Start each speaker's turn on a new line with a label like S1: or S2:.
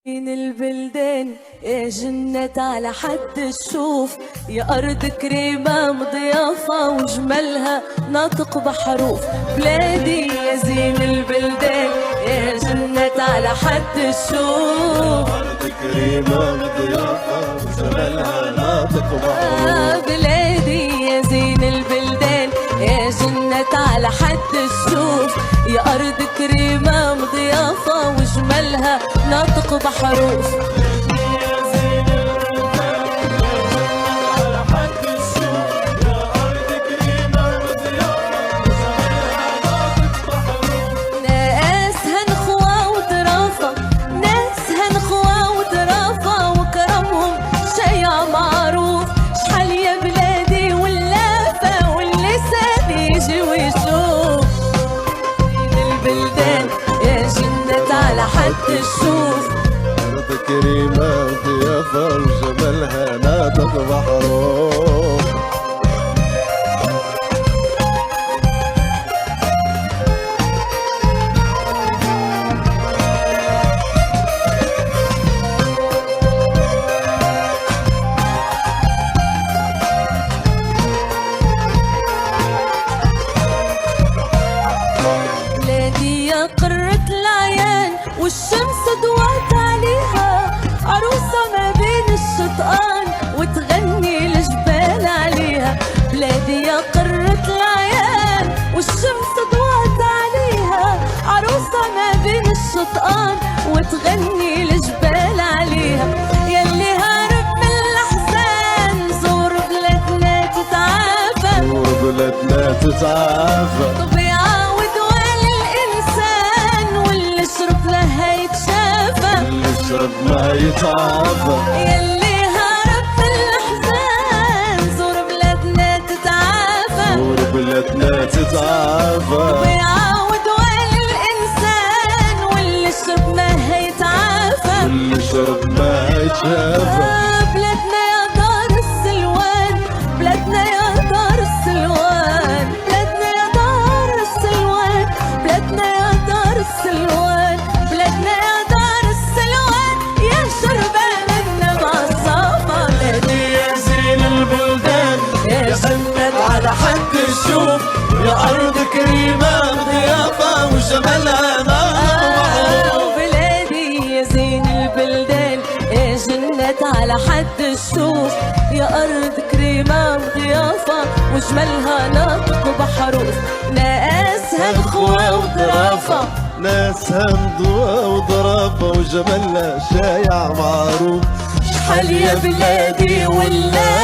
S1: من البلدان يا جنة على حد الشوف، يا أرض كريمة مضيافة وجمالها ناطق بحروف. بلادي يا زين البلدان يا جنة على حد الشوف،
S2: أرض كريمة مضيافة وجمالها ناطق بحروف.
S1: بلادي يا زين البلدان يا جنة على حد الشوف، يا أرض كريمة مضيافة وجمالها ناطق بحروف. حد الشوف
S2: أرض كريمة ضيافة وجمالها ناطق بحروف.
S1: بلادي يا قرة العيان والشمس ضوت عليها، عروسة ما بين الشطآن وتغني الجبال عليها. بلادي يا قرة العيان والشمس ضوت عليها، عروسة ما بين الشطآن وتغني الجبال عليها. يلي هارب من الأحزان زور بلادنا تتعافى،
S2: زور بلادنا تتعافى. يشرب ما يتعافى.
S1: يلي هارب من الأحزان زور بلادنا تتعافى،
S2: زور بلادنا تتعافى.
S1: ويعاود وين الإنسان واللي شرب ما هيتعافى،
S2: واللي شرب ما هيتعافى.
S1: بلادنا يا دار السلوان، بلادنا يا دار السلوان، بلادنا يا دار السلوان، بلادنا يا دار السلوان، بلادنا يا دار السلوان يا شربان النبع الصافى. بلادي
S2: يا زين البلدان يا جنة على حد الشوف، يا أرض كريمة ضيافة وجمالها ناطق.
S1: بلادي يا زين البلدان يا جنة على حد الشوف، يا أرض كريمة وضيافة وجمالها ناطق بحروف. ناسها نخوة وظرافة،
S2: ناسها نضوى وضرافة وجمالها شايع معروف.
S1: شحال يا بلادي ولا